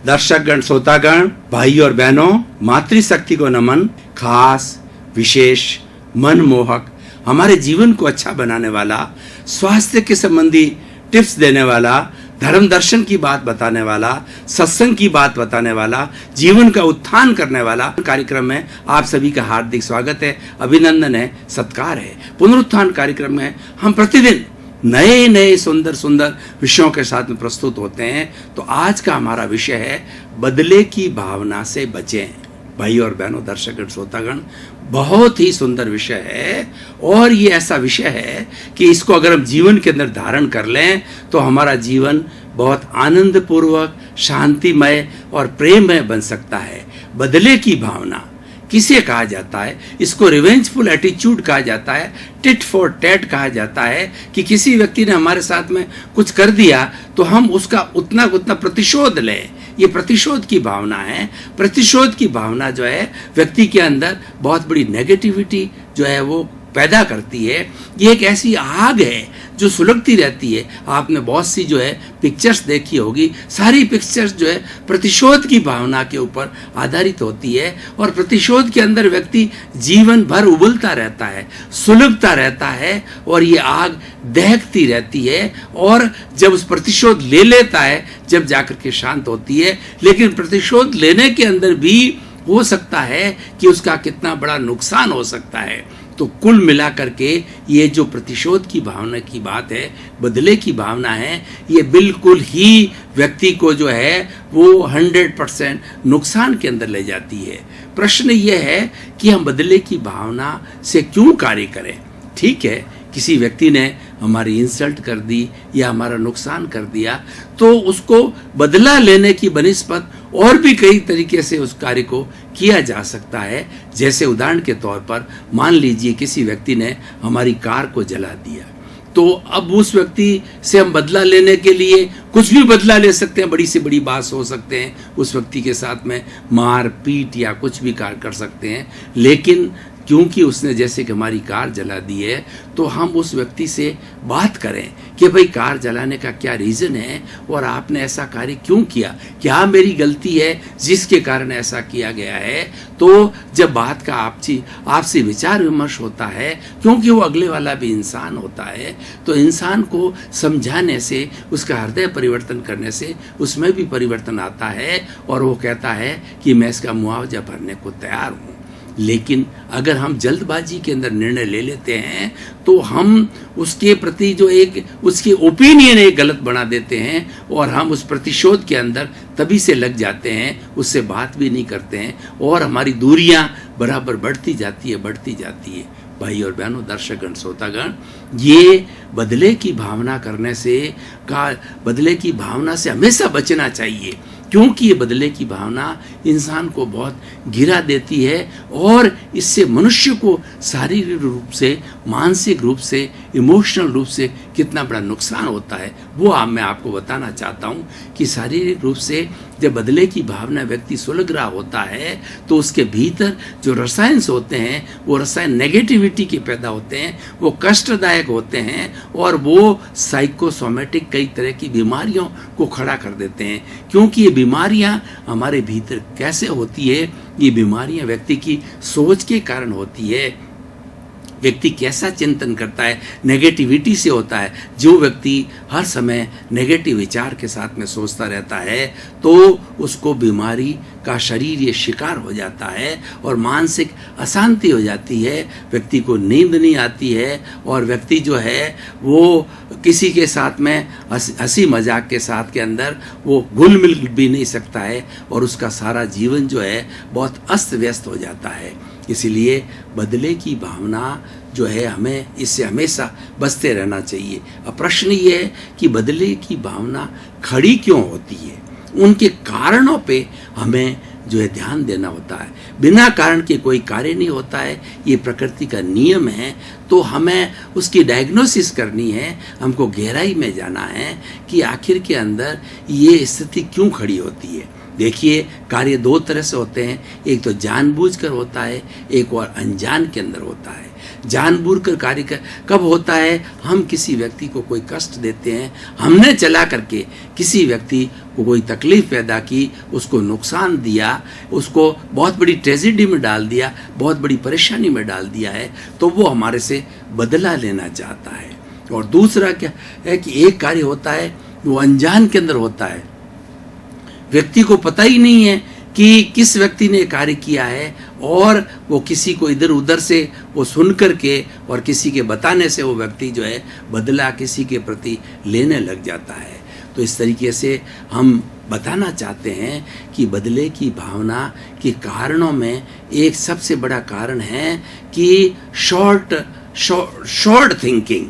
दर्शकगण, श्रोतागण, भाई और बहनों, मातृशक्ति को नमन। खास, विशेष, मनमोहक, हमारे जीवन को अच्छा बनाने वाला, स्वास्थ्य के संबंधी टिप्स देने वाला, धर्म दर्शन की बात बताने वाला, सत्संग की बात बताने वाला, जीवन का उत्थान करने वाला कार्यक्रम में आप सभी का हार्दिक स्वागत है, अभिनंदन है, सत्कार है। पुनरुत्थान कार्यक्रम में हम प्रतिदिन नए नए सुंदर सुंदर विषयों के साथ में प्रस्तुत होते हैं। तो आज का हमारा विषय है बदले की भावना से बचें। भाई और बहनों, दर्शक श्रोतागण, बहुत ही सुंदर विषय है और ये ऐसा विषय है कि इसको अगर हम जीवन के अंदर धारण कर लें तो हमारा जीवन बहुत आनंदपूर्वक, शांतिमय और प्रेममय बन सकता है। बदले की भावना किसे कहा जाता है? इसको रिवेंजफुल एटीट्यूड कहा जाता है, टिट फॉर टैट कहा जाता है कि किसी व्यक्ति ने हमारे साथ में कुछ कर दिया तो हम उसका उतना उतना प्रतिशोध लें। ये प्रतिशोध की भावना है। प्रतिशोध की भावना जो है व्यक्ति के अंदर बहुत बड़ी नेगेटिविटी जो है वो पैदा करती है। ये एक ऐसी आग है जो सुलगती रहती है। आपने बहुत सी जो है पिक्चर्स देखी होगी, सारी पिक्चर्स जो है प्रतिशोध की भावना के ऊपर आधारित होती है और प्रतिशोध के अंदर व्यक्ति जीवन भर उबलता रहता है, सुलगता रहता है और ये आग दहकती रहती है और जब उस प्रतिशोध ले लेता है जब जाकर के शांत होती है। लेकिन प्रतिशोध लेने के अंदर भी हो सकता है कि उसका कितना बड़ा नुकसान हो सकता है। तो कुल मिलाकर के ये जो प्रतिशोध की भावना की बात है, बदले की भावना है, ये बिल्कुल ही व्यक्ति को जो है वो 100% नुकसान के अंदर ले जाती है। प्रश्न ये है कि हम बदले की भावना से क्यों कार्य करें? ठीक है, किसी व्यक्ति ने हमारी इंसल्ट कर दी या हमारा नुकसान कर दिया तो उसको बदला लेने की बनिस्बत और भी कई तरीके से उस कार्य को किया जा सकता है। जैसे उदाहरण के तौर पर मान लीजिए किसी व्यक्ति ने हमारी कार को जला दिया, तो अब उस व्यक्ति से हम बदला लेने के लिए कुछ भी बदला ले सकते हैं, बड़ी से बड़ी बात हो सकते हैं, उस व्यक्ति के साथ में मार पीट या कुछ भी कार्य कर सकते हैं। लेकिन क्योंकि उसने जैसे कि हमारी कार जला दी है तो हम उस व्यक्ति से बात करें कि भाई कार जलाने का क्या रीज़न है और आपने ऐसा कार्य क्यों किया, क्या मेरी गलती है जिसके कारण ऐसा किया गया है। तो जब बात का आपसे विचार विमर्श होता है, क्योंकि वो अगले वाला भी इंसान होता है, तो इंसान को समझाने से, उसका हृदय परिवर्तन करने से उसमें भी परिवर्तन आता है और वो कहता है कि मैं इसका मुआवजा भरने को तैयार हूँ। लेकिन अगर हम जल्दबाजी के अंदर निर्णय ले लेते हैं तो हम उसके प्रति जो एक उसकी ओपिनियन एक गलत बना देते हैं और हम उस प्रतिशोध के अंदर तभी से लग जाते हैं, उससे बात भी नहीं करते हैं और हमारी दूरियां बराबर बढ़ती जाती है। भाई और बहनों, दर्शकगण, श्रोतागण, ये बदले की भावना करने से बदले की भावना से हमेशा बचना चाहिए, क्योंकि ये बदले की भावना इंसान को बहुत गिरा देती है और इससे मनुष्य को शारीरिक रूप से, मानसिक रूप से, इमोशनल रूप से कितना बड़ा नुकसान होता है वो मैं आपको बताना चाहता हूँ कि शारीरिक रूप से जब बदले की भावना व्यक्ति सुलग रहा होता है तो उसके भीतर जो रसायन होते हैं वो रसायन नेगेटिविटी के पैदा होते हैं, वो कष्टदायक होते हैं और वो साइकोसोमेटिक कई तरह की बीमारियों को खड़ा कर देते हैं। क्योंकि ये बीमारियां हमारे भीतर कैसे होती है? ये बीमारियां व्यक्ति की सोच के कारण होती है। व्यक्ति कैसा चिंतन करता है, नेगेटिविटी से होता है। जो व्यक्ति हर समय नेगेटिव विचार के साथ में सोचता रहता है तो उसको बीमारी का शरीर ये शिकार हो जाता है और मानसिक अशांति हो जाती है, व्यक्ति को नींद नहीं आती है और व्यक्ति जो है वो किसी के साथ में हंसी मजाक के साथ के अंदर वो घुल मिल भी नहीं सकता है और उसका सारा जीवन जो है बहुत अस्त व्यस्त हो जाता है। इसीलिए बदले की भावना जो है हमें इससे हमेशा बचते रहना चाहिए। अब प्रश्न ये है कि बदले की भावना खड़ी क्यों होती है? उनके कारणों पे हमें जो है ध्यान देना होता है। बिना कारण के कोई कार्य नहीं होता है, ये प्रकृति का नियम है। तो हमें उसकी डायग्नोसिस करनी है, हमको गहराई में जाना है कि आखिर के अंदर ये स्थिति क्यों खड़ी होती है। देखिए, कार्य दो तरह से होते हैं, एक तो जानबूझकर होता है, एक और अनजान के अंदर होता है। जानबूझकर कार्य कब होता है? हम किसी व्यक्ति को कोई कष्ट देते हैं, हमने चला करके किसी व्यक्ति को कोई तकलीफ पैदा की, उसको नुकसान दिया, उसको बहुत बड़ी ट्रेजेडी में डाल दिया, बहुत बड़ी परेशानी में डाल दिया है, तो वो हमारे से बदला लेना चाहता है। और दूसरा क्या है कि एक कार्य होता है वो अनजान के अंदर होता है, व्यक्ति को पता ही नहीं है कि किस व्यक्ति ने कार्य किया है, और वो किसी को इधर उधर से वो सुन करके और किसी के बताने से वो व्यक्ति जो है बदला किसी के प्रति लेने लग जाता है। तो इस तरीके से हम बताना चाहते हैं कि बदले की भावना के कारणों में एक सबसे बड़ा कारण है कि शॉर्ट थिंकिंग,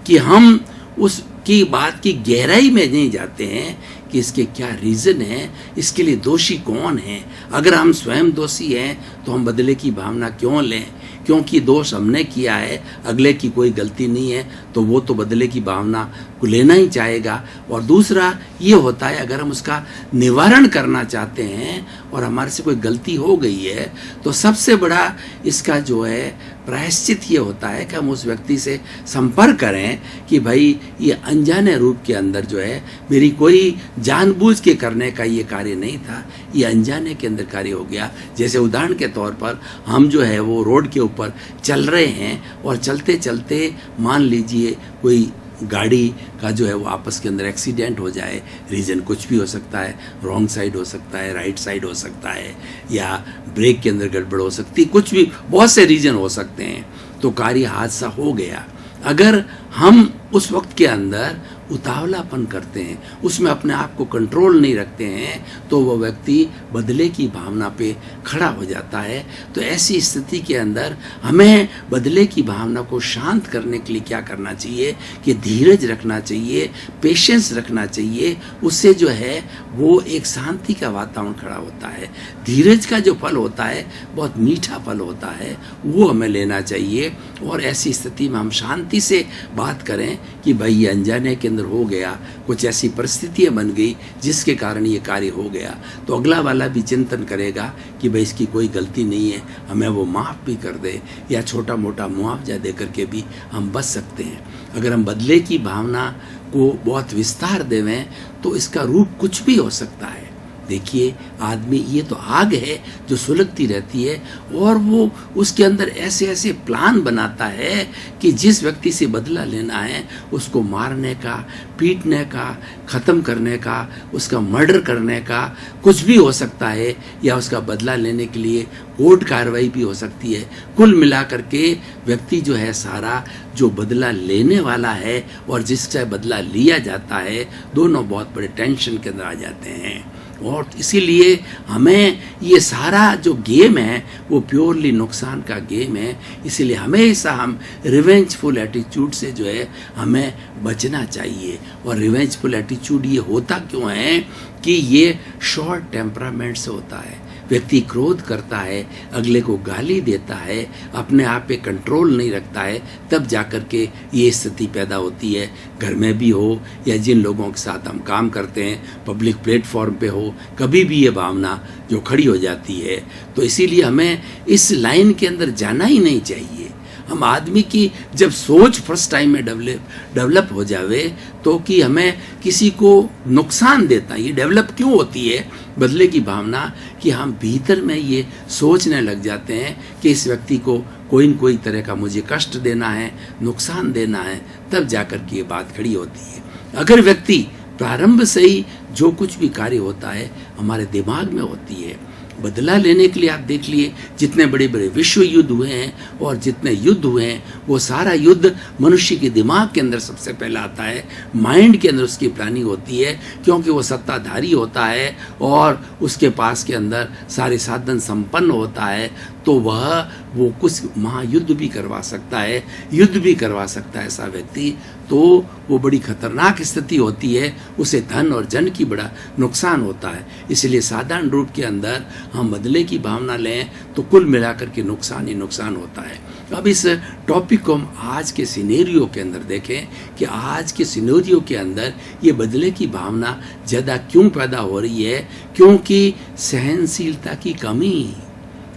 कि हम उसकी बात की गहराई में नहीं जाते हैं कि इसके क्या रीज़न है, इसके लिए दोषी कौन है। अगर हम स्वयं दोषी हैं तो हम बदले की भावना क्यों लें? क्योंकि दोष हमने किया है, अगले की कोई गलती नहीं है, तो वो तो बदले की भावना को लेना ही चाहेगा। और दूसरा ये होता है, अगर हम उसका निवारण करना चाहते हैं और हमारे से कोई गलती हो गई है, तो सबसे बड़ा इसका जो है प्रायश्चित ये होता है कि हम उस व्यक्ति से संपर्क करें कि भाई ये अनजाने रूप के अंदर जो है मेरी कोई जानबूझ के करने का ये कार्य नहीं था, ये अनजाने के अंदर कार्य हो गया। जैसे उदाहरण के तौर पर हम जो है वो रोड के ऊपर चल रहे हैं और चलते चलते मान लीजिए कोई गाड़ी का जो है वो आपस के अंदर एक्सीडेंट हो जाए, रीज़न कुछ भी हो सकता है, रॉन्ग साइड हो सकता है, राइट साइड हो सकता है, या ब्रेक के अंदर गड़बड़ हो सकती है, कुछ भी बहुत से रीज़न हो सकते हैं। तो कार्य हादसा हो गया। अगर हम उस वक्त के अंदर उतावलापन करते हैं, उसमें अपने आप को कंट्रोल नहीं रखते हैं, तो वह व्यक्ति बदले की भावना पे खड़ा हो जाता है। तो ऐसी स्थिति के अंदर हमें बदले की भावना को शांत करने के लिए क्या करना चाहिए कि धीरज रखना चाहिए, पेशेंस रखना चाहिए। उससे जो है वो एक शांति का वातावरण खड़ा होता है। धीरज का जो फल होता है बहुत मीठा फल होता है, वो हमें लेना चाहिए। और ऐसी स्थिति में हम शांति से बात करें कि भाई ये अनजाने के अंदर हो गया, कुछ ऐसी परिस्थितियां बन गई जिसके कारण ये कार्य हो गया, तो अगला वाला भी चिंतन करेगा कि भाई इसकी कोई गलती नहीं है, हमें वो माफ़ भी कर दे, या छोटा मोटा मुआवजा दे करके भी हम बच सकते हैं। अगर हम बदले की भावना को बहुत विस्तार देवें तो इसका रूप कुछ भी हो सकता है। देखिए, आदमी ये तो आग है जो सुलगती रहती है, और वो उसके अंदर ऐसे ऐसे प्लान बनाता है कि जिस व्यक्ति से बदला लेना है उसको मारने का, पीटने का, ख़त्म करने का, उसका मर्डर करने का कुछ भी हो सकता है, या उसका बदला लेने के लिए कोर्ट कार्रवाई भी हो सकती है। कुल मिलाकर के व्यक्ति जो है सारा, जो बदला लेने वाला है और जिससे बदला लिया जाता है, दोनों बहुत बड़े टेंशन के अंदर आ जाते हैं। और इसीलिए हमें ये सारा जो गेम है वो प्योरली नुकसान का गेम है। इसीलिए हमेशा हम रिवेंजफुल एटीट्यूड से जो है हमें बचना चाहिए। और रिवेंजफुल एटीट्यूड ये होता क्यों है कि ये शॉर्ट टेम्परामेंट से होता है। व्यक्ति क्रोध करता है, अगले को गाली देता है, अपने आप पे कंट्रोल नहीं रखता है, तब जाकर के ये स्थिति पैदा होती है। घर में भी हो या जिन लोगों के साथ हम काम करते हैं, पब्लिक प्लेटफॉर्म पे हो, कभी भी ये भावना जो खड़ी हो जाती है। तो इसीलिए हमें इस लाइन के अंदर जाना ही नहीं चाहिए। हम आदमी की जब सोच फर्स्ट टाइम में डेवलप हो जावे तो कि हमें किसी को नुकसान देता, ये डेवलप क्यों होती है बदले की भावना, कि हम भीतर में ये सोचने लग जाते हैं कि इस व्यक्ति को कोई न कोई तरह का मुझे कष्ट देना है, नुकसान देना है, तब जाकर के ये बात खड़ी होती है। अगर व्यक्ति प्रारंभ से ही जो कुछ भी कार्य होता है हमारे दिमाग में होती है, बदला लेने के लिए आप देख लिए जितने बड़े बड़े विश्व युद्ध हुए हैं और जितने युद्ध हुए हैं, वो सारा युद्ध मनुष्य के दिमाग के अंदर सबसे पहले आता है, माइंड के अंदर उसकी प्लानिंग होती है, क्योंकि वो सत्ताधारी होता है और उसके पास के अंदर सारे साधन संपन्न होता है। तो वह वो कुछ महायुद्ध भी करवा सकता है, युद्ध भी करवा सकता है ऐसा व्यक्ति, तो वो बड़ी खतरनाक स्थिति होती है, उसे धन और जन की बड़ा नुकसान होता है। इसलिए साधारण रूप के अंदर हम बदले की भावना लें तो कुल मिलाकर के नुकसान ही नुकसान होता है। अब इस टॉपिक को हम आज के सिनेरियो के अंदर देखें कि आज के सिनेरियो के अंदर ये बदले की भावना ज़्यादा क्यों पैदा हो रही है, क्योंकि सहनशीलता की कमी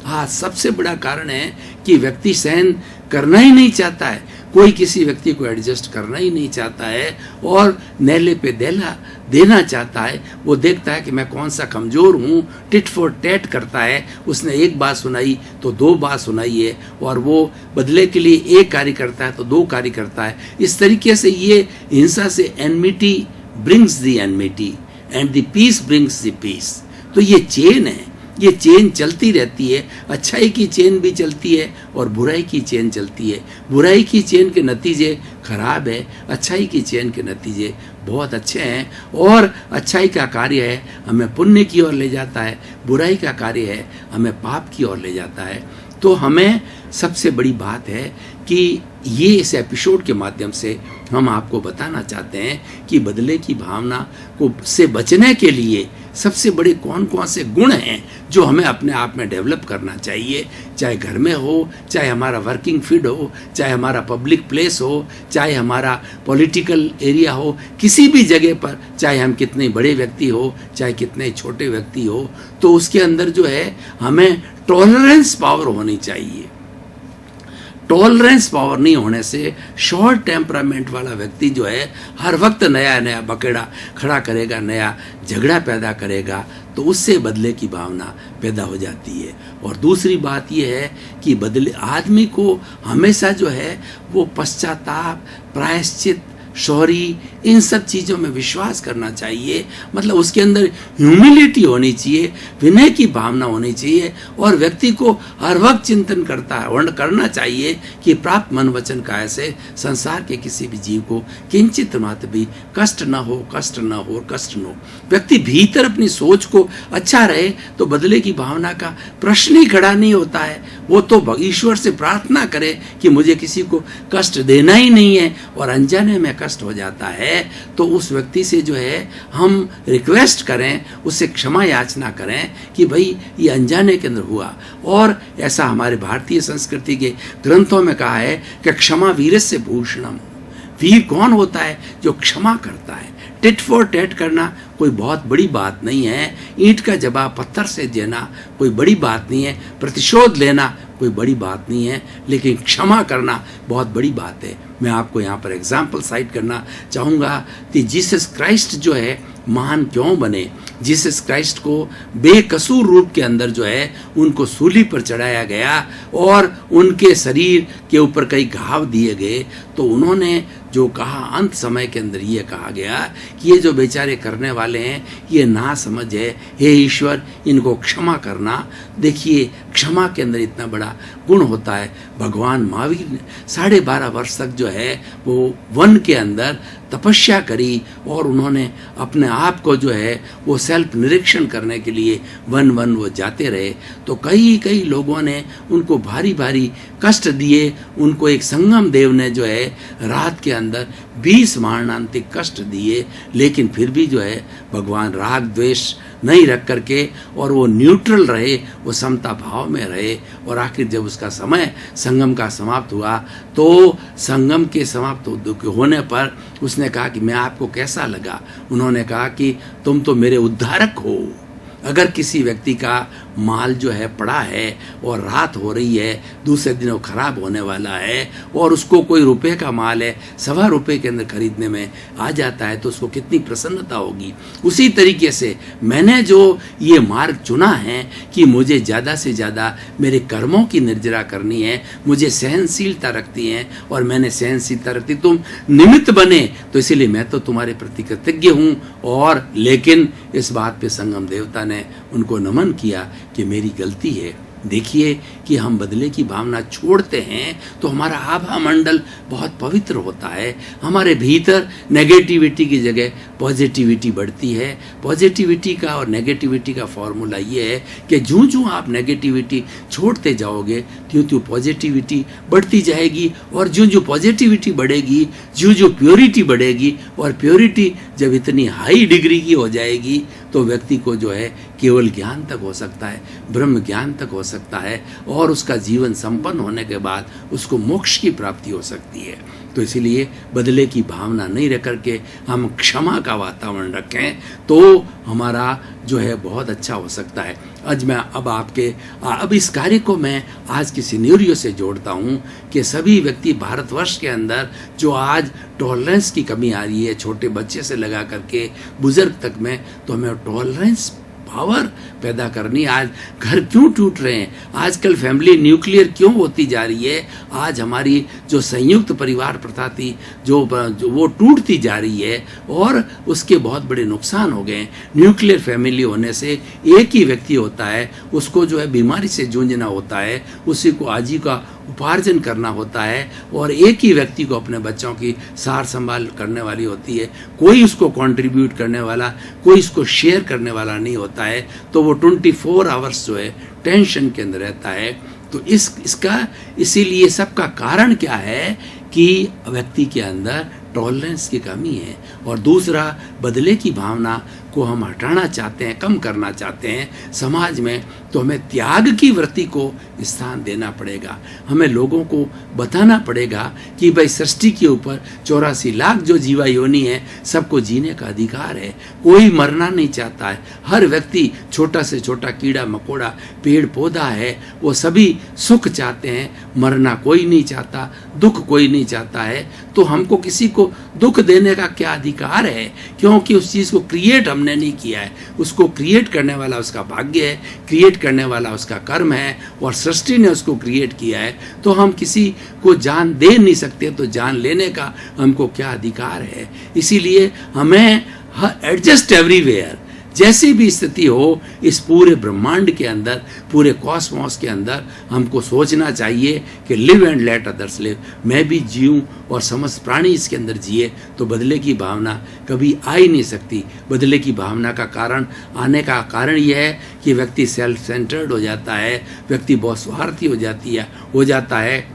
आज सबसे बड़ा कारण है कि व्यक्ति सहन करना ही नहीं चाहता है, कोई किसी व्यक्ति को एडजस्ट करना ही नहीं चाहता है और नेले पे देला देना चाहता है। वो देखता है कि मैं कौन सा कमज़ोर हूँ, टिट फॉर टैट करता है। उसने एक बात सुनाई तो दो बात सुनाई है, और वो बदले के लिए एक कार्य करता है तो दो कार्य करता है। इस तरीके से ये हिंसा से enmity brings the enmity and the peace brings the peace. तो ये चेन है, ये चेन चलती रहती है। अच्छाई की चेन भी चलती है और बुराई की चेन चलती है। बुराई की चेन के नतीजे खराब है, अच्छाई की चेन के नतीजे बहुत अच्छे हैं। और अच्छाई का कार्य है हमें पुण्य की ओर ले जाता है, बुराई का कार्य है हमें पाप की ओर ले जाता है। तो हमें सबसे बड़ी बात है कि ये इस एपिसोड के माध्यम से हम आपको बताना चाहते हैं कि बदले की भावना को से बचने के लिए सबसे बड़े कौन कौन से गुण हैं जो हमें अपने आप में डेवलप करना चाहिए, चाहे घर में हो, चाहे हमारा वर्किंग फील्ड हो, चाहे हमारा पब्लिक प्लेस हो, चाहे हमारा पॉलिटिकल एरिया हो, किसी भी जगह पर, चाहे हम कितने बड़े व्यक्ति हो, चाहे कितने छोटे व्यक्ति हो, तो उसके अंदर जो है हमें टॉलरेंस पावर होनी चाहिए। टॉलरेंस पावर नहीं होने से शॉर्ट टेम्परामेंट वाला व्यक्ति जो है हर वक्त नया नया बकेड़ा खड़ा करेगा, नया झगड़ा पैदा करेगा, तो उससे बदले की भावना पैदा हो जाती है। और दूसरी बात यह है कि बदले आदमी को हमेशा जो है वो पश्चाताप, प्रायश्चित, सॉरी, इन सब चीज़ों में विश्वास करना चाहिए। मतलब उसके अंदर ह्यूमिलिटी होनी चाहिए, विनय की भावना होनी चाहिए, और व्यक्ति को हर वक्त चिंतन करना चाहिए कि प्राप्त मन वचन काया से संसार के किसी भी जीव को किंचित मात्र भी कष्ट न हो, कष्ट न हो, कष्ट न हो। व्यक्ति भीतर अपनी सोच को अच्छा रहे तो बदले की भावना का प्रश्न ही खड़ा नहीं होता है। वो तो ईश्वर से प्रार्थना करे कि मुझे किसी को कष्ट देना ही नहीं है, और अनजाने में कष्ट हो जाता है तो उस व्यक्ति से जो है हम रिक्वेस्ट करें, उससे क्षमा याचना करें कि भाई ये अनजाने के अंदर हुआ। और ऐसा हमारे भारतीय संस्कृति के ग्रंथों में कहा है कि क्षमा वीरस्य भूषणम। वीर कौन होता है? जो क्षमा करता है। टिट फॉर टैट करना कोई बहुत बड़ी बात नहीं है, ईंट का जवाब पत्थर से देना कोई बड़ी बात नहीं है, प्रतिशोध लेना कोई बड़ी बात नहीं है, लेकिन क्षमा करना बहुत बड़ी बात है। मैं आपको यहाँ पर एग्जाम्पल साइट करना चाहूँगा कि जीसस क्राइस्ट जो है महान क्यों बने। जीसस क्राइस्ट को बेकसूर रूप के अंदर जो है उनको सूली पर चढ़ाया गया और उनके शरीर के ऊपर कई घाव दिए गए, तो उन्होंने जो कहा अंत समय के अंदर ये कहा गया कि ये जो बेचारे करने वाले हैं ये ना समझ है, हे ईश्वर इनको क्षमा करना। देखिए क्षमा के अंदर इतना बड़ा गुण होता है। भगवान महावीर ने 12.5 वर्ष तक जो है वो वन के अंदर तपस्या करी, और उन्होंने अपने आप को जो है वो सेल्फ निरीक्षण करने के लिए वन वो जाते रहे। तो कई लोगों ने उनको भारी भारी कष्ट दिए। उनको एक संगम देव ने जो है रात के अंदर 20 मारणांतिक कष्ट दिए, लेकिन फिर भी जो है भगवान राग द्वेष नहीं रख करके और वो न्यूट्रल रहे, वो समता भाव में रहे। और आखिर जब उसका समय संगम का समाप्त हुआ तो संगम के समाप्त होने पर उसने कहा कि मैं आपको कैसा लगा? उन्होंने कहा कि तुम तो मेरे उद्धारक हो। अगर किसी व्यक्ति का माल जो है पड़ा है और रात हो रही है, दूसरे दिन वो खराब होने वाला है, और उसको कोई रुपए का माल है 1.25 रुपए के अंदर खरीदने में आ जाता है, तो उसको कितनी प्रसन्नता होगी। उसी तरीके से मैंने जो ये मार्ग चुना है कि मुझे ज़्यादा से ज़्यादा मेरे कर्मों की निर्जरा करनी है, मुझे सहनशीलता रखती है, और मैंने सहनशीलता रखती, तुम निमित्त बने तो इसीलिए मैं तो तुम्हारे प्रति कृतज्ञ हूँ। और लेकिन इस बात पे संगम देवता ने उनको नमन किया कि मेरी गलती है, देखिए कि हम बदले की भावना छोड़ते हैं तो हमारा आभा मंडल बहुत पवित्र होता है। हमारे भीतर नेगेटिविटी की जगह पॉजिटिविटी बढ़ती है। पॉजिटिविटी का और नेगेटिविटी का फॉर्मूला ये है कि जूं आप नेगेटिविटी छोड़ते जाओगे त्यों पॉजिटिविटी बढ़ती जाएगी, और जो पॉजिटिविटी बढ़ेगी जो प्योरिटी बढ़ेगी, और प्योरिटी जब इतनी हाई डिग्री की हो जाएगी तो व्यक्ति को जो है केवल ज्ञान तक हो सकता है, ब्रह्म ज्ञान तक हो सकता है, और उसका जीवन संपन्न होने के बाद उसको मोक्ष की प्राप्ति हो सकती है। तो इसीलिए बदले की भावना नहीं रख करके हम क्षमा का वातावरण रखें तो हमारा जो है बहुत अच्छा हो सकता है। अब इस कार्य को मैं आज की सिनेरियो से जोड़ता हूँ कि सभी व्यक्ति भारतवर्ष के अंदर जो आज टॉलरेंस की कमी आ रही है, छोटे बच्चे से लगा करके बुजुर्ग तक में, तो हमें टॉलरेंस पावर पैदा करनी। आज घर क्यों टूट रहे हैं, आजकल फैमिली न्यूक्लियर क्यों होती जा रही है, आज हमारी जो संयुक्त परिवार प्रथा थी जो वो टूटती जा रही है, और उसके बहुत बड़े नुकसान हो गए। न्यूक्लियर फैमिली होने से एक ही व्यक्ति होता है, उसको जो है बीमारी से जूझना होता है, उसी को आजीविका उपार्जन करना होता है, और एक ही व्यक्ति को अपने बच्चों की सार संभाल करने वाली होती है। कोई उसको कंट्रीब्यूट करने वाला, कोई इसको शेयर करने वाला नहीं होता है, तो वो 24 आवर्स जो है टेंशन के अंदर रहता है। तो इसका इसीलिए सबका कारण क्या है कि व्यक्ति के अंदर टॉलरेंस की कमी है, और दूसरा बदले की भावना को हम हटाना चाहते हैं, कम करना चाहते हैं समाज में, तो हमें त्याग की वृत्ति को स्थान देना पड़ेगा। हमें लोगों को बताना पड़ेगा कि भाई सृष्टि के ऊपर 84 लाख जो जीवा योनि है, सबको जीने का अधिकार है, कोई मरना नहीं चाहता है। हर व्यक्ति, छोटा से छोटा कीड़ा मकोड़ा पेड़ पौधा है, वो सभी सुख चाहते हैं, मरना कोई नहीं चाहता, दुख कोई नहीं चाहता है। तो हमको किसी को दुख देने का क्या अधिकार है, क्योंकि उस चीज़ को क्रिएट हमने नहीं किया है। उसको क्रिएट करने वाला उसका भाग्य है, क्रिएट करने वाला उसका कर्म है, और सृष्टि ने उसको क्रिएट किया है। तो हम किसी को जान दे नहीं सकते, तो जान लेने का हमको क्या अधिकार है। इसीलिए हमें एडजस्ट एवरीवेयर, जैसी भी स्थिति हो इस पूरे ब्रह्मांड के अंदर, पूरे कॉस्मोस के अंदर, हमको सोचना चाहिए कि live and let others live, मैं भी जीऊँ और समस्त प्राणी इसके अंदर जिए। तो बदले की भावना कभी आ ही नहीं सकती। बदले की भावना का कारण आने का कारण यह है कि व्यक्ति सेल्फ सेंटर्ड हो जाता है, व्यक्ति बहुत स्वार्थी हो जाता है,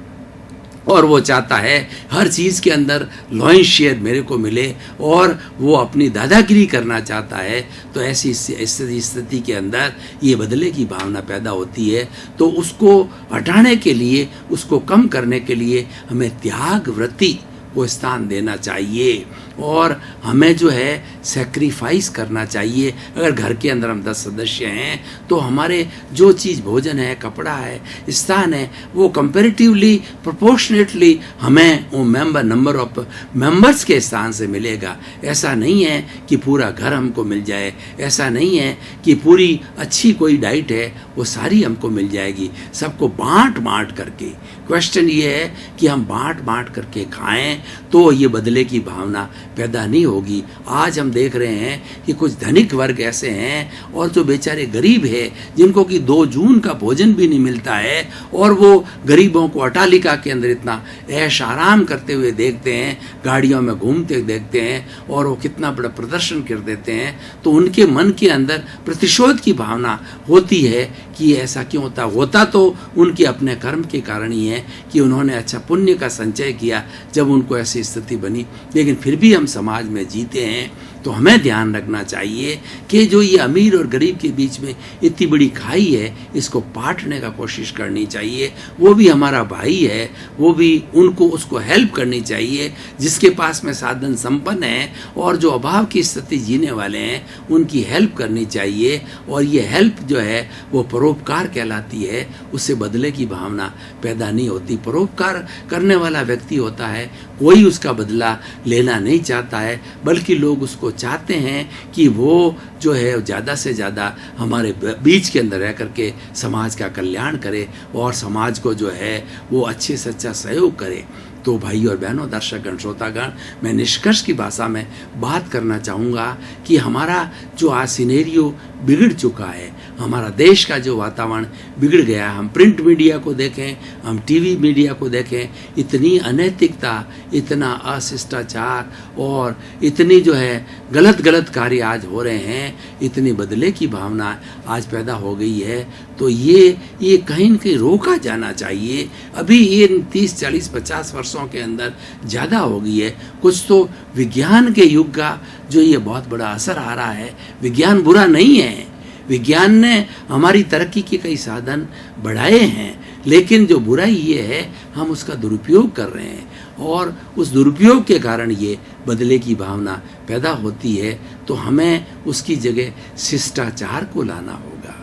और वो चाहता है हर चीज़ के अंदर लॉइन शेयर मेरे को मिले, और वो अपनी दादागिरी करना चाहता है। तो ऐसी स्थिति के अंदर ये बदले की भावना पैदा होती है। तो उसको हटाने के लिए, उसको कम करने के लिए हमें त्याग वृत्ति को स्थान देना चाहिए, और हमें जो है सेक्रीफाइस करना चाहिए। अगर घर के अंदर हम 10 सदस्य हैं तो हमारे जो चीज़ भोजन है, कपड़ा है, स्थान है, वो कंपैरेटिवली प्रोपोर्शनेटली हमें वो नंबर ऑफ मेंबर्स के स्थान से मिलेगा। ऐसा नहीं है कि पूरा घर हमको मिल जाए, ऐसा नहीं है कि पूरी अच्छी कोई डाइट है वो सारी हमको मिल जाएगी। सबको बांट करके, क्वेश्चन ये है कि हम बांट करके खाएं तो ये बदले की भावना पैदा नहीं होगी। आज हम देख रहे हैं कि कुछ धनिक वर्ग ऐसे हैं और जो बेचारे गरीब है, जिनको कि 2 जून का भोजन भी नहीं मिलता है, और वो गरीबों को अटालिका के अंदर इतना ऐश आराम करते हुए देखते हैं, गाड़ियों में घूमते देखते हैं, और वो कितना बड़ा प्रदर्शन कर देते हैं। तो उनके मन के अंदर प्रतिशोध की भावना होती है कि ऐसा क्यों होता तो उनके अपने कर्म के कारण ही है कि उन्होंने अच्छा पुण्य का संचय किया जब उनको ऐसी स्थिति बनी। लेकिन फिर भी हम समाज में जीते हैं, तो हमें ध्यान रखना चाहिए कि जो ये अमीर और गरीब के बीच में इतनी बड़ी खाई है, इसको पाटने का कोशिश करनी चाहिए। वो भी हमारा भाई है, वो भी उसको हेल्प करनी चाहिए। जिसके पास में साधन संपन्न है और जो अभाव की स्थिति जीने वाले हैं, उनकी हेल्प करनी चाहिए। और ये हेल्प जो है वो परोपकार कहलाती है, उससे बदले की भावना पैदा नहीं होती। परोपकार करने वाला व्यक्ति होता है, कोई उसका बदला लेना नहीं चाहता है, बल्कि लोग उसको चाहते हैं कि वो जो है ज़्यादा से ज़्यादा हमारे बीच के अंदर रह करके समाज का कल्याण करे और समाज को जो है वो अच्छे से अच्छा सहयोग करे। तो भाई और बहनों, दर्शकगण, श्रोतागण, मैं निष्कर्ष की भाषा में बात करना चाहूँगा कि हमारा जो आज सिनेरियो बिगड़ चुका है, हमारा देश का जो वातावरण बिगड़ गया है, हम प्रिंट मीडिया को देखें, हम टीवी मीडिया को देखें, इतनी अनैतिकता, इतना अशिष्टाचार और इतनी जो है गलत कार्य आज हो रहे हैं, इतनी बदले की भावना आज पैदा हो गई है। तो ये कहीं न कहीं रोका जाना चाहिए। अभी ये 30, 40, 50 वर्षों के अंदर ज़्यादा हो गई है। कुछ तो विज्ञान के युग का जो ये बहुत बड़ा असर आ रहा है। विज्ञान बुरा नहीं है, विज्ञान ने हमारी तरक्की के कई साधन बढ़ाए हैं, लेकिन जो बुराई ये है, हम उसका दुरुपयोग कर रहे हैं और उस दुरुपयोग के कारण ये बदले की भावना पैदा होती है। तो हमें उसकी जगह शिष्टाचार को लाना होगा।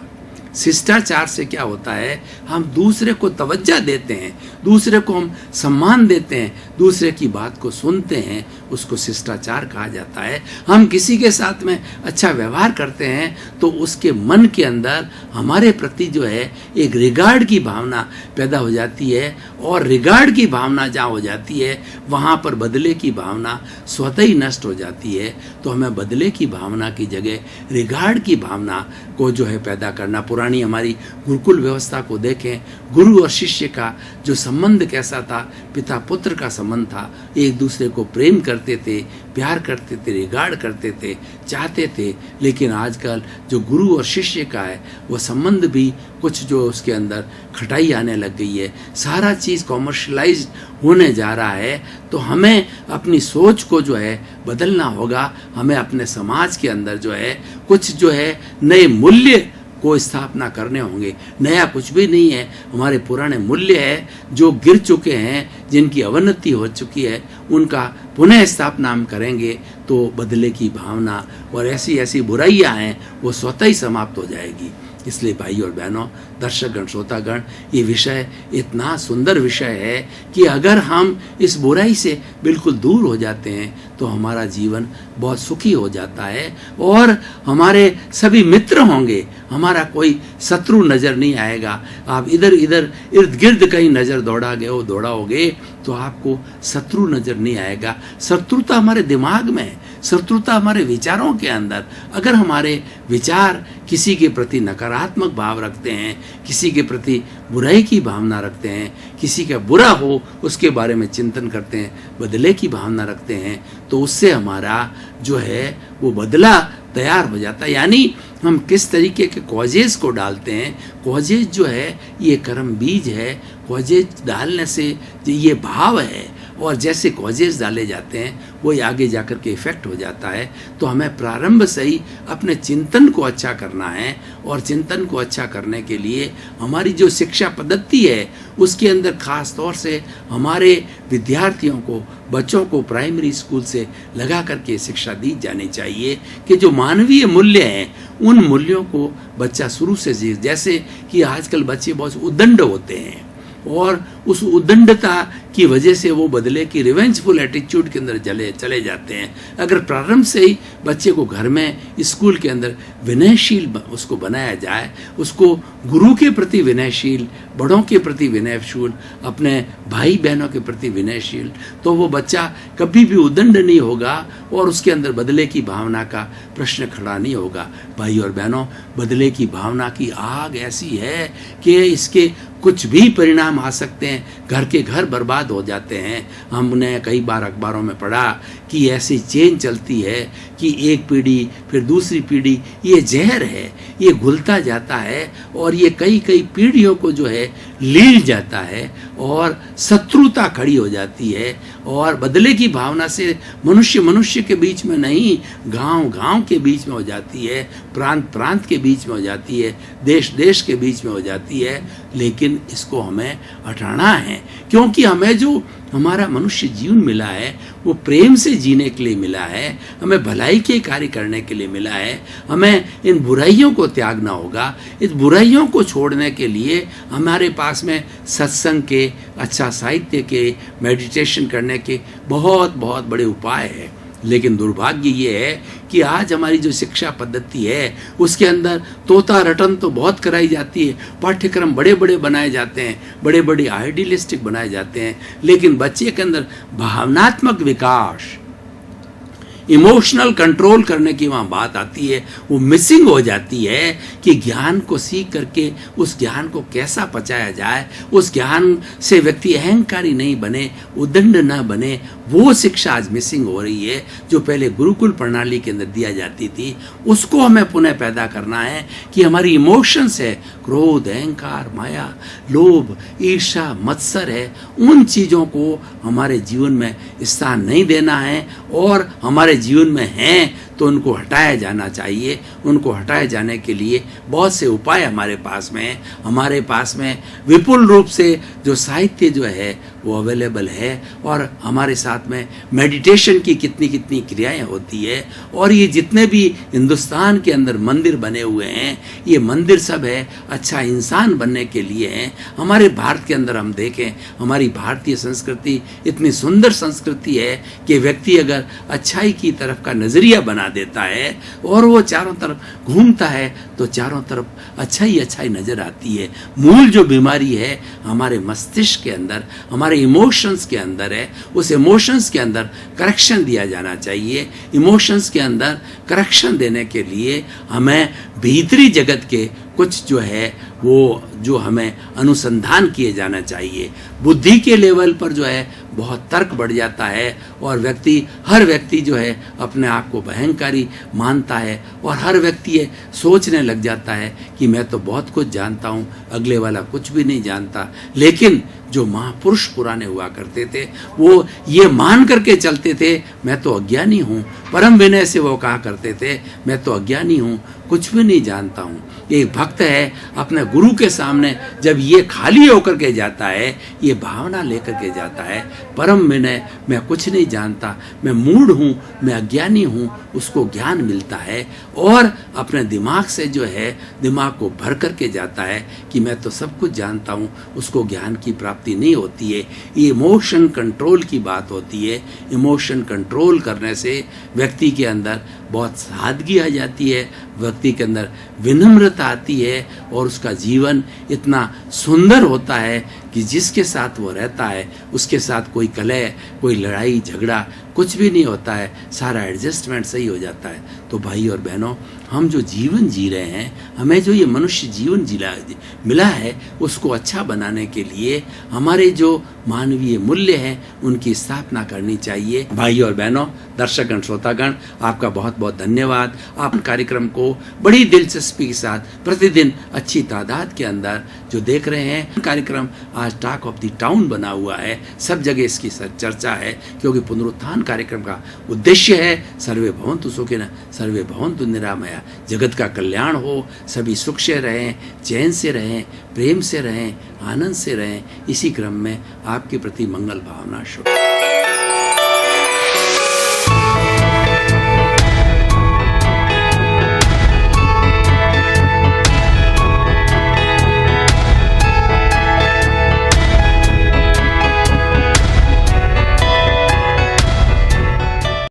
शिष्टाचार से क्या होता है, हम दूसरे को तवज्जो देते हैं, दूसरे को हम सम्मान देते हैं, दूसरे की बात को सुनते हैं, उसको शिष्टाचार कहा जाता है। हम किसी के साथ में अच्छा व्यवहार करते हैं तो उसके मन के अंदर हमारे प्रति जो है एक रिगार्ड की भावना पैदा हो जाती है, और रिगार्ड की भावना जहाँ हो जाती है वहाँ पर बदले की भावना स्वतः ही नष्ट हो जाती है। तो हमें बदले की भावना की जगह रिगार्ड की भावना को जो है पैदा करना। पुरानी हमारी गुरुकुल व्यवस्था को देखें, गुरु और शिष्य का जो संबंध कैसा था, पिता पुत्र का संबंध था, एक दूसरे को प्रेम करते थे, प्यार करते थे, रिगार्ड करते थे, चाहते थे। लेकिन आजकल जो गुरु और शिष्य का है वो संबंध भी कुछ जो उसके अंदर खटाई आने लग गई है, सारा चीज़ कॉमर्शलाइज्ड होने जा रहा है। तो हमें अपनी सोच को जो है बदलना होगा। हमें अपने समाज के अंदर जो है कुछ जो है नए मूल्य को स्थापना करने होंगे। नया कुछ भी नहीं है, हमारे पुराने मूल्य है जो गिर चुके हैं, जिनकी अवनति हो चुकी है, उनका पुनः स्थापना हम करेंगे तो बदले की भावना और ऐसी बुराइयां हैं वो स्वतः ही समाप्त हो जाएगी। इसलिए भाई और बहनों, दर्शकगण, श्रोतागण, ये विषय इतना सुंदर विषय है कि अगर हम इस बुराई से बिल्कुल दूर हो जाते हैं तो हमारा जीवन बहुत सुखी हो जाता है और हमारे सभी मित्र होंगे, हमारा कोई शत्रु नज़र नहीं आएगा। आप इधर इर्द गिर्द कहीं नज़र दौड़ाओगे तो आपको शत्रु नज़र नहीं आएगा। शत्रुता हमारे दिमाग में है, शत्रुता हमारे विचारों के अंदर। अगर हमारे विचार किसी के प्रति नकारात्मक भाव रखते हैं, किसी के प्रति बुराई की भावना रखते हैं, किसी का बुरा हो उसके बारे में चिंतन करते हैं, बदले की भावना रखते हैं, तो उससे हमारा जो है वो बदला तैयार हो जाता है। यानी हम किस तरीके के कॉजेज को डालते हैं। कॉजेज जो है ये कर्म बीज है। कॉजेज डालने से ये भाव है, और जैसे कॉजेज डाले जाते हैं वो आगे जाकर के इफ़ेक्ट हो जाता है। तो हमें प्रारंभ से ही अपने चिंतन को अच्छा करना है, और चिंतन को अच्छा करने के लिए हमारी जो शिक्षा पद्धति है उसके अंदर खास तौर से हमारे विद्यार्थियों को, बच्चों को प्राइमरी स्कूल से लगा करके शिक्षा दी जानी चाहिए कि जो मानवीय मूल्य हैं उन मूल्यों को बच्चा शुरू से जैसे कि आजकल बच्चे बहुत उद्दंड होते हैं और उस उद्दंडता की वजह से वो बदले की रिवेंजफुल एटीट्यूड के अंदर चले जाते हैं। अगर प्रारंभ से ही बच्चे को घर में, स्कूल के अंदर विनयशील उसको बनाया जाए, उसको गुरु के प्रति विनयशील, बड़ों के प्रति विनयशील, अपने भाई बहनों के प्रति विनयशील, तो वो बच्चा कभी भी उद्दंड नहीं होगा और उसके अंदर बदले की भावना का प्रश्न खड़ा नहीं होगा। भाई और बहनों, बदले की भावना की आग ऐसी है कि इसके कुछ भी परिणाम आ सकते हैं। घर के घर बर्बाद हो जाते हैं। हमने कई बार अखबारों में पढ़ा कि ऐसी चेन चलती है कि एक पीढ़ी फिर दूसरी पीढ़ी, ये जहर है, ये घुलता जाता है और ये कई पीढ़ियों को जो है लील जाता है और शत्रुता खड़ी हो जाती है। और बदले की भावना से मनुष्य के बीच में नहीं, गांव के बीच में हो जाती है, प्रांत के बीच में हो जाती है, देश के बीच में हो जाती है। लेकिन इसको हमें हटाना है, क्योंकि हमें जो हमारा मनुष्य जीवन मिला है वो प्रेम से जीने के लिए मिला है, हमें भलाई के कार्य करने के लिए मिला है। हमें इन बुराइयों को त्यागना होगा। इस बुराइयों को छोड़ने के लिए हमारे पास में सत्संग के, अच्छा साहित्य के, मेडिटेशन करने के बहुत बड़े उपाय है। लेकिन दुर्भाग्य ये है कि आज हमारी जो शिक्षा पद्धति है उसके अंदर तोता रटन तो बहुत कराई जाती है, पाठ्यक्रम बड़े बड़े बनाए जाते हैं, बड़े बड़े आइडियलिस्टिक बनाए जाते हैं, लेकिन बच्चे के अंदर भावनात्मक विकास, इमोशनल कंट्रोल करने की वहाँ बात आती है, वो मिसिंग हो जाती है कि ज्ञान को सीख करके उस ज्ञान को कैसा पचाया जाए, उस ज्ञान से व्यक्ति अहंकारी नहीं बने, उदंड ना बने, वो शिक्षा आज मिसिंग हो रही है जो पहले गुरुकुल प्रणाली के अंदर दिया जाती थी। उसको हमें पुनः पैदा करना है कि हमारी इमोशंस है, क्रोध, अहंकार, माया, लोभ, ईर्ष्या, मत्सर है, उन चीज़ों को हमारे जीवन में स्थान नहीं देना है और हमारे जीवन में हैं तो उनको हटाया जाना चाहिए। उनको हटाए जाने के लिए बहुत से उपाय हमारे पास में हैं। हमारे पास में विपुल रूप से जो साहित्य जो है वो अवेलेबल है और हमारे साथ में मेडिटेशन की कितनी कितनी क्रियाएं होती है। और ये जितने भी हिंदुस्तान के अंदर मंदिर बने हुए हैं, ये मंदिर सब है अच्छा इंसान बनने के लिए हैं। हमारे भारत के अंदर हम देखें, हमारी भारतीय संस्कृति इतनी सुंदर संस्कृति है कि व्यक्ति अगर अच्छाई की तरफ का नज़रिया बना देता है और वो चारों तरफ घूमता है तो चारों तरफ अच्छाई नजर आती है। मूल जो बीमारी है हमारे मस्तिष्क के अंदर, हमारे इमोशंस के अंदर है, उस इमोशंस के अंदर करेक्शन दिया जाना चाहिए। इमोशंस के अंदर करेक्शन देने के लिए हमें भीतरी जगत के कुछ जो है वो जो हमें अनुसंधान किए जाना चाहिए। बुद्धि के लेवल पर जो है बहुत तर्क बढ़ जाता है और हर व्यक्ति जो है अपने आप को अहंकारी मानता है और हर व्यक्ति ये सोचने लग जाता है कि मैं तो बहुत कुछ जानता हूँ, अगले वाला कुछ भी नहीं जानता। लेकिन जो महापुरुष पुराने हुआ करते थे वो ये मान करके चलते थे मैं तो अज्ञानी हूँ। परम विनय से वो कहा करते थे मैं तो अज्ञानी हूँ, कुछ भी नहीं जानता हूँ। एक भक्त है अपने गुरु के सामने जब ये खाली होकर के जाता है, ये भावना लेकर के जाता है परम विनय मैं कुछ नहीं जानता, मैं मूढ़ हूँ, मैं अज्ञानी हूँ, उसको ज्ञान मिलता है और अपने दिमाग से जो है दिमाग को भर करके जाता है कि मैं तो सब कुछ जानता हूँ, उसको ज्ञान की प्राप्ति नहीं होती है। ये इमोशन कंट्रोल की बात होती है। इमोशन कंट्रोल करने से व्यक्ति के अंदर बहुत सादगी आ जाती है, व्यक्ति के अंदर विनम्रता आती है और उसका जीवन इतना सुंदर होता है कि जिसके साथ वो रहता है उसके साथ कोई कलह, कोई लड़ाई झगड़ा कुछ भी नहीं होता है, सारा एडजस्टमेंट सही हो जाता है। तो भाई और बहनों, हम जो जीवन जी रहे हैं, हमें जो ये मनुष्य जीवन मिला है उसको अच्छा बनाने के लिए हमारे जो मानवीय मूल्य हैं उनकी स्थापना करनी चाहिए। भाई और बहनों, दर्शकगण, श्रोतागण, आपका बहुत बहुत धन्यवाद। आप कार्यक्रम को बड़ी दिलचस्पी के साथ प्रतिदिन अच्छी तादाद के अंदर जो देख रहे हैं। कार्यक्रम आज टॉक ऑफ द टाउन बना हुआ है, सब जगह इसकी चर्चा है क्योंकि पुनरुत्थान कार्यक्रम का उद्देश्य है सर्वे भवन्तु सुखिनः सर्वे भवन्तु निरामया, जगत का कल्याण हो, सभी सुख से रहें, चैन से रहें, प्रेम से रहें, आनंद से रहें। इसी क्रम में आपके प्रति मंगल भावना शुभ।